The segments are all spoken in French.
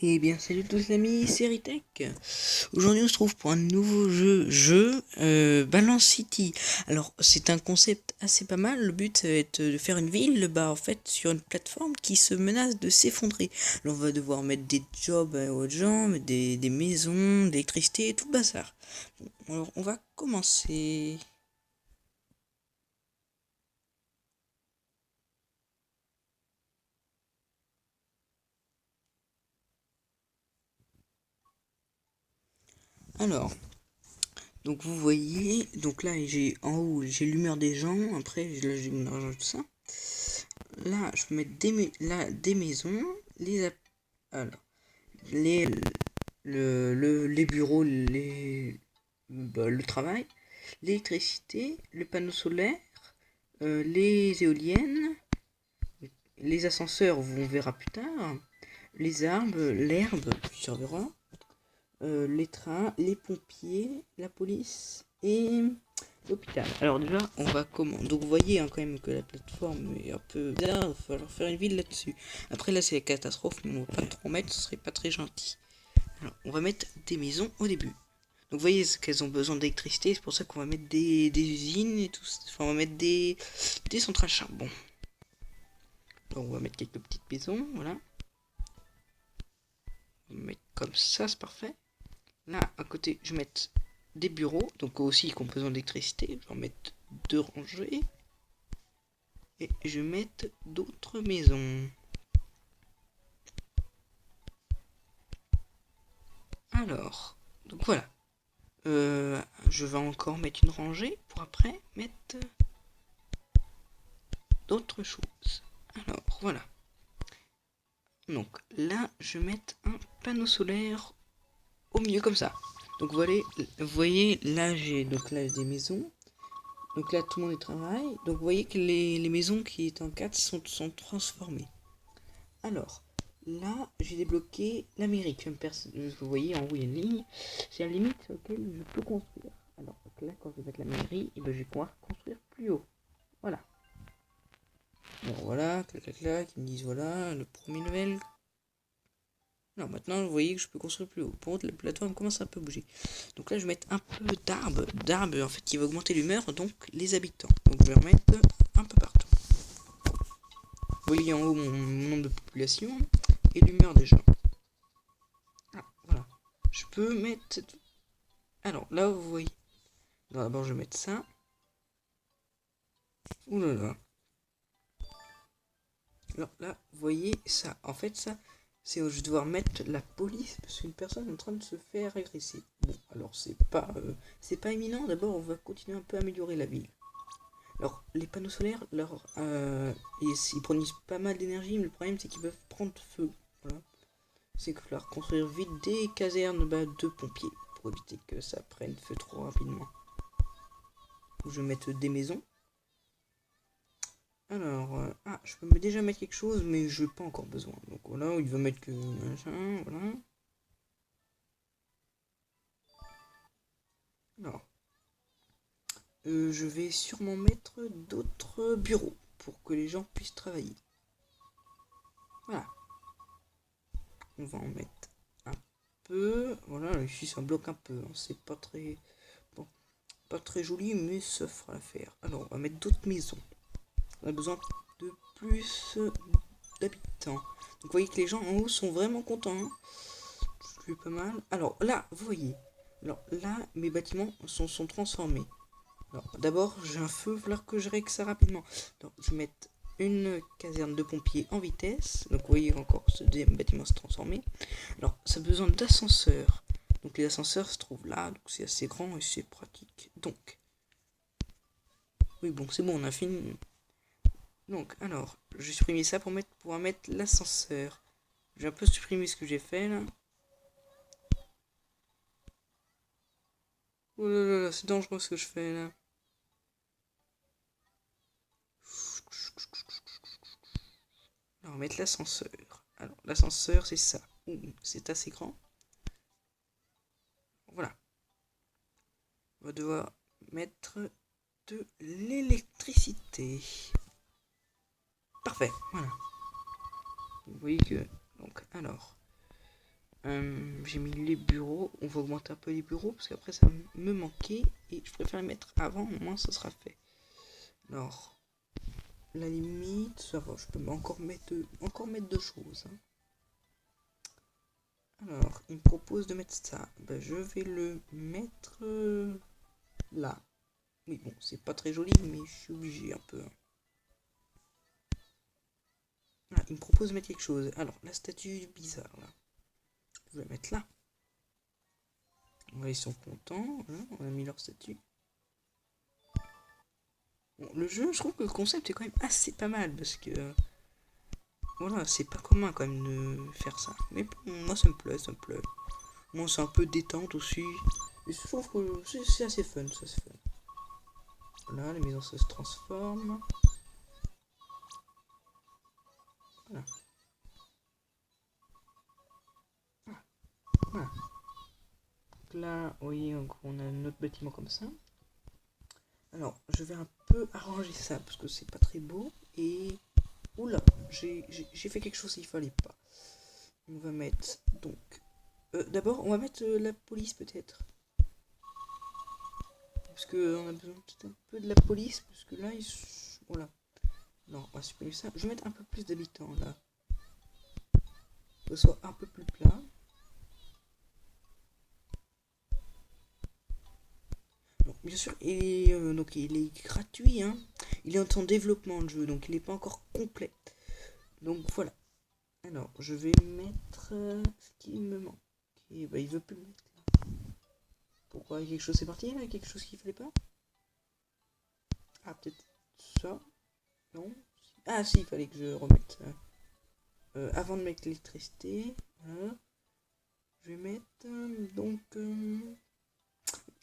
Eh bien, salut tous les amis, c'est Ritech. Aujourd'hui, on se trouve pour un nouveau jeu Balance City. Alors, c'est un concept assez pas mal. Le but, ça va être de faire une ville, en fait, sur une plateforme qui se menace de s'effondrer. Alors, on va devoir mettre des jobs aux gens, mettre des maisons, de l'électricité, tout le bazar. Bon, alors, on va commencer. Alors, donc vous voyez, donc là, j'ai en haut, j'ai l'humeur des gens. Après, là, j'ai mon argent, tout ça. Là, je peux mettre des maisons, alors, les, les bureaux, le travail, l'électricité, le panneau solaire, les éoliennes, les ascenseurs, on verra plus tard, les arbres, l'herbe, qui surverra, les trains, les pompiers, la police et l'hôpital. Alors déjà, on va comment. Donc vous voyez quand même que la plateforme est un peu bizarre, il va falloir faire une ville là-dessus. Après là c'est la catastrophe, mais on va pas trop mettre, ce serait pas très gentil. Alors on va mettre des maisons au début. Donc vous voyez qu'elles ont besoin d'électricité, c'est pour ça qu'on va mettre des usines et tout. Enfin on va mettre des centrales charbon. Donc on va mettre quelques petites maisons, voilà. On va mettre comme ça, c'est parfait. Là à côté je vais mettre des bureaux, donc aussi qui ont besoin d'électricité. Je vais en mettre deux rangées. Et je vais mettre d'autres maisons. Alors, donc voilà. Je vais encore mettre une rangée pour après mettre d'autres choses. Alors, voilà. Donc là, je vais mettre un panneau solaire au milieu comme ça. Donc vous voyez, là j'ai des maisons. Donc là, tout le monde y travaille. Donc vous voyez que les maisons qui étaient en 4 sont transformées. Alors, là, j'ai débloqué la mairie. Vous voyez, en haut, il y a une ligne. C'est la limite sur laquelle je peux construire. Alors, là, quand je vais mettre la mairie, et ben, je vais pouvoir construire plus haut. Voilà. Bon, voilà, clac, clac, clac. Ils me disent, voilà, le premier level. Alors, maintenant, vous voyez que je peux construire plus haut. Pour contre, la plateforme commence un peu à bouger. Donc là, je vais mettre un peu d'arbres, en fait, qui va augmenter l'humeur, donc les habitants. Donc, je vais remettre un peu partout. Vous voyez en haut mon nombre de population et l'humeur des gens. Ah, voilà. Je peux mettre. Alors là, vous voyez. D'abord, je vais mettre ça. Ouh là là. Alors là, vous voyez ça. En fait, ça, c'est où je vais devoir mettre la police parce qu'une personne est en train de se faire agresser. Bon, alors c'est pas éminent. D'abord, on va continuer un peu à améliorer la ville. Alors, les panneaux solaires, ils produisent pas mal d'énergie, mais le problème, c'est qu'ils peuvent prendre feu. Voilà. C'est qu'il va falloir construire vite des casernes de pompiers pour éviter que ça prenne feu trop rapidement. Je vais mettre des maisons. Alors, je peux déjà mettre quelque chose, mais je n'ai pas encore besoin. Donc voilà, il va mettre que machin, voilà. Alors, je vais sûrement mettre d'autres bureaux pour que les gens puissent travailler. Voilà. On va en mettre un peu. Voilà, ici ça bloque un peu. Hein. C'est pas très. Bon, pas très joli, mais ça fera l'affaire. Alors, on va mettre d'autres maisons. On a besoin de plus d'habitants. Donc vous voyez que les gens en haut sont vraiment contents. Hein. C'est pas mal. Alors là, vous voyez. Alors là, mes bâtiments sont transformés. Alors d'abord, j'ai un feu, il va falloir que je règle ça rapidement. Donc je vais mettre une caserne de pompiers en vitesse. Donc vous voyez encore ce deuxième bâtiment se transformer. Alors ça a besoin d'ascenseurs. Donc les ascenseurs se trouvent là, donc c'est assez grand et c'est pratique. Donc, oui bon, c'est bon, on a fini. Donc alors, je supprimer ça pour pouvoir mettre l'ascenseur. J'ai un peu supprimé ce que j'ai fait là. Oh là là, c'est dangereux ce que je fais là. Alors, on va mettre l'ascenseur. Alors, l'ascenseur, c'est ça. Ouh, c'est assez grand. Voilà. On va devoir mettre de l'électricité. Parfait, voilà. Vous voyez que... Donc, alors... J'ai mis les bureaux. On va augmenter un peu les bureaux parce qu'après ça me manquait. Et je préfère les mettre avant, au moins ça sera fait. Alors, la limite, ça va, je peux encore mettre deux choses. Hein. Alors, il me propose de mettre ça. Ben, je vais le mettre là. Oui, bon, c'est pas très joli, mais je suis obligé un peu. Ah, il me propose de mettre quelque chose. Alors, la statue bizarre, là. Je vais la mettre là. Ouais, ils sont contents. Hein, on a mis leur statue. Bon, le jeu, je trouve que le concept est quand même assez pas mal, parce que... voilà, c'est pas commun quand même de faire ça. Mais bon, moi, ça me plaît, ça me plaît. Moi, c'est un peu détente aussi. Et je trouve que c'est assez fun, ça c'est fun. Voilà, les maisons se transforment. Voilà. Voilà. Donc là, vous voyez, on a un autre bâtiment comme ça. Alors, je vais un peu arranger ça parce que c'est pas très beau. Et. Oula, j'ai fait quelque chose qu'il fallait pas. On va mettre donc. D'abord, on va mettre la police peut-être. Parce que on a besoin peut-être un peu de la police. Parce que là, voilà. Non, on va supprimer ça. Je vais mettre un peu plus d'habitants là. Que ce soit un peu plus plat. Bon, bien sûr, donc il est gratuit, hein. Il est en son développement le jeu, donc il n'est pas encore complet. Donc voilà. Alors, je vais mettre ce qui me manque. Et bah, il veut plus le mettre là. Pourquoi? Quelque chose c'est parti là? Quelque chose qu'il fallait pas? Ah, peut-être ça? Non? Ah, si, il fallait que je remette. Avant de mettre l'électricité, voilà. Je vais mettre donc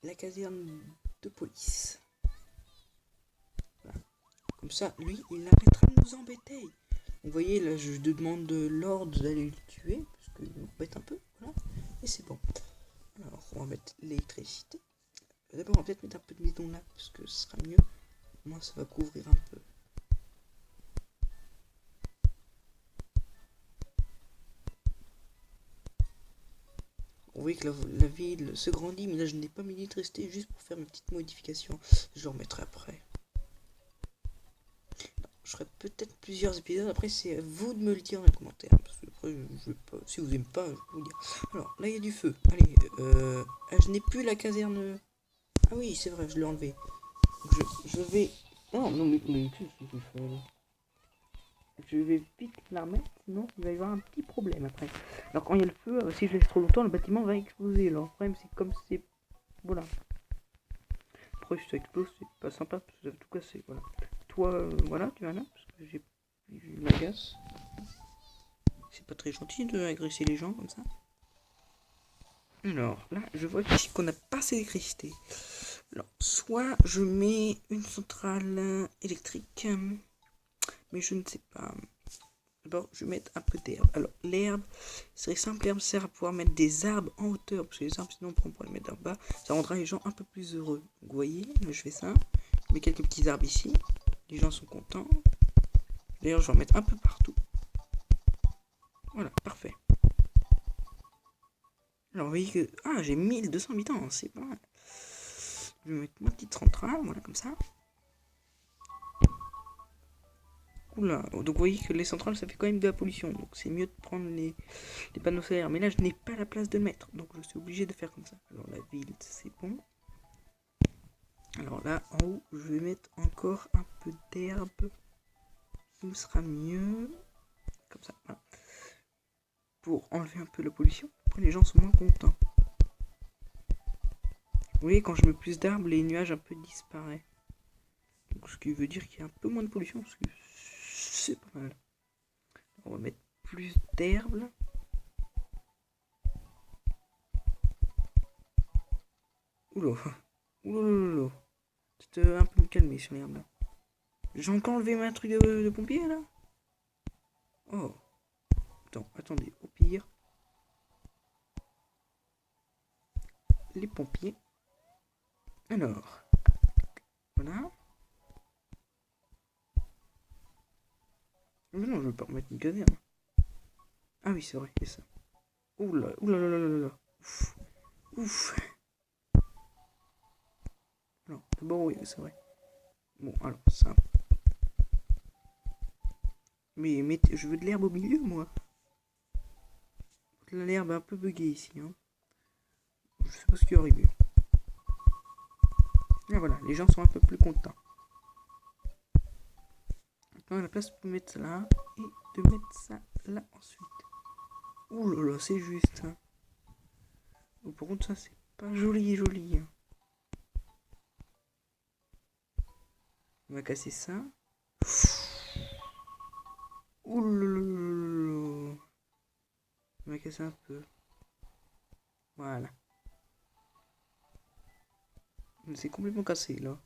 la caserne de police. Voilà. Comme ça, lui, il arrêtera de nous embêter. Vous voyez, là, je demande de l'ordre d'aller le tuer, parce qu'il m'embête un peu, voilà. Et c'est bon. Alors, on va mettre l'électricité. D'abord, on va peut-être mettre un peu de bidon là, parce que ce sera mieux. Moi, ça va couvrir un peu. Vous voyez que la ville se grandit, mais là, je n'ai pas mis d'électricité juste pour faire mes petites modifications. Je le remettrai après. Je ferai peut-être plusieurs épisodes. Après, c'est à vous de me le dire dans les commentaires. Parce que après, je vais pas. Si vous n'aimez pas, je vais vous dire. Alors, là, il y a du feu. Allez, je n'ai plus la caserne. Ah oui, c'est vrai, je l'ai enlevé. Donc, je vais. Non, non, mais qu'est-ce que tu fais là? Je vais vite la remettre, sinon il va y avoir un petit problème après. Alors, quand il y a le feu, si je laisse trop longtemps, le bâtiment va exploser. Alors, le problème, c'est comme c'est. Voilà. Après, si ça explose, c'est pas sympa parce que ça va tout casser. Voilà. Toi, voilà, tu vas là, parce que j'ai m'agace. C'est pas très gentil de agresser les gens comme ça. Alors là, je vois ici qu'on n'a pas assez d'électricité. Alors, soit je mets une centrale électrique, mais je ne sais pas. D'abord, je vais mettre un peu d'herbe. Alors, l'herbe, c'est simple, l'herbe sert à pouvoir mettre des arbres en hauteur, parce que les arbres, sinon on pourrait les mettre en bas. Ça rendra les gens un peu plus heureux. Donc, vous voyez, je fais ça. Je mets quelques petits arbres ici. Les gens sont contents. D'ailleurs, je vais en mettre un peu partout. Voilà, parfait. Alors, vous voyez que... Ah, j'ai 1200 habitants, c'est pas mal. Je vais mettre ma petite centrale, voilà, comme ça. Oula, donc vous voyez que les centrales, ça fait quand même de la pollution. Donc c'est mieux de prendre les panneaux solaires. Mais là, je n'ai pas la place de le mettre. Donc je suis obligé de faire comme ça. Alors la ville, c'est bon. Alors là, en haut, je vais mettre encore un peu d'herbe. Qui me sera mieux. Comme ça, voilà. Pour enlever un peu la pollution. Après, les gens sont moins contents. Vous voyez, quand je mets plus d'arbres, les nuages un peu disparaissent. Donc, ce qui veut dire qu'il y a un peu moins de pollution. Parce que c'est pas mal. On va mettre plus d'herbe. Oula. Oula. C'est un peu me calmer sur l'herbe là. J'ai encore enlevé ma truc de pompier là. Oh. Attendez. Au pire. Les pompiers. Alors. Voilà. Mais non, je veux pas remettre une caserne. Ah oui, c'est vrai, c'est ça. Oula, oula, là, là, là, là. Ouf. Ouf. Alors, d'abord, oui, c'est vrai. Bon, alors, ça. Mais je veux de l'herbe au milieu, moi. L'herbe est un peu buggée ici, hein. Je sais pas ce qui est arrivé. Et voilà, les gens sont un peu plus contents. Maintenant, à la place de mettre ça là, et de mettre ça là ensuite. Ouh là là, c'est juste. Hein. Oh, par contre, ça, c'est pas joli, joli. Hein. On va casser ça. Ouh là là là là. On va casser un peu. Voilà. C'est complètement cassé, là.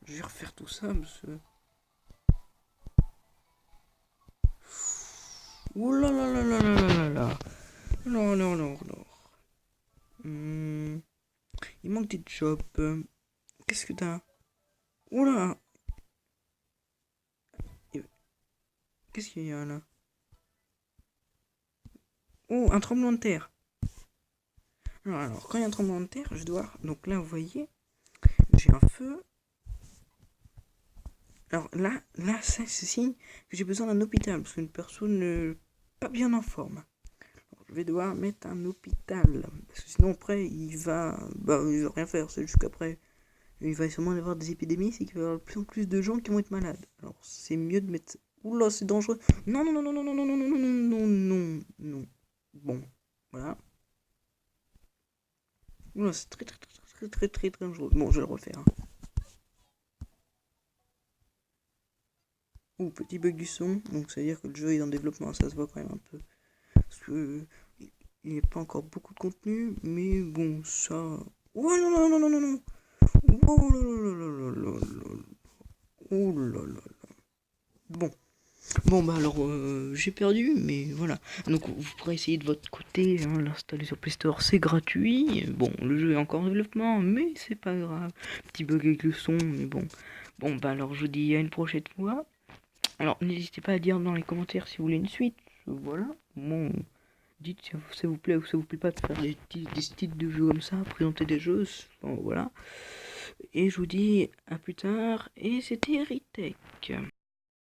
Je vais refaire tout ça, monsieur. Ouh là là là là là là là. Non, non, non, non. Il manque des jobs. Qu'est-ce que t'as? Oula! Qu'est-ce qu'il y a là? Oh, un tremblement de terre. Alors, quand il y a un tremblement de terre, je dois... Donc là, vous voyez, j'ai un feu. Alors là, ça, c'est signe que j'ai besoin d'un hôpital, parce qu'une personne pas bien en forme. Alors, je vais devoir mettre un hôpital, parce que sinon après, il va rien faire, c'est juste qu'après, il va sûrement y avoir des épidémies, c'est qu'il va y avoir de plus en plus de gens qui vont être malades. Alors c'est mieux de mettre... Oula, c'est dangereux. Non, non, non, non, non, non, non, non, non, non, non, non, non. Bon, voilà. Oula, c'est très, très, très, très, très, très, très dangereux. Bon, je vais le refaire. Hein. Ouh, petit bug du son. Donc, ça veut dire que le jeu est en développement. Ça se voit quand même un peu. Parce que il n'y a pas encore beaucoup de contenu. Mais bon, ça... Oh non, non, non, non, non, non. Oh là là là là là là. Oh là là là. Bon. Bon bah alors j'ai perdu mais voilà. Donc vous pourrez essayer de votre côté, hein, l'installer sur Play Store, c'est gratuit. Bon le jeu est encore en développement mais c'est pas grave. Petit bug avec le son mais bon. Bon bah alors je vous dis à une prochaine fois. Alors n'hésitez pas à dire dans les commentaires si vous voulez une suite. Voilà. Bon dites si ça vous plaît ou ça vous plaît pas de faire des styles de jeux comme ça, présenter des jeux. Bon, voilà. Et je vous dis à plus tard et c'était Ritech.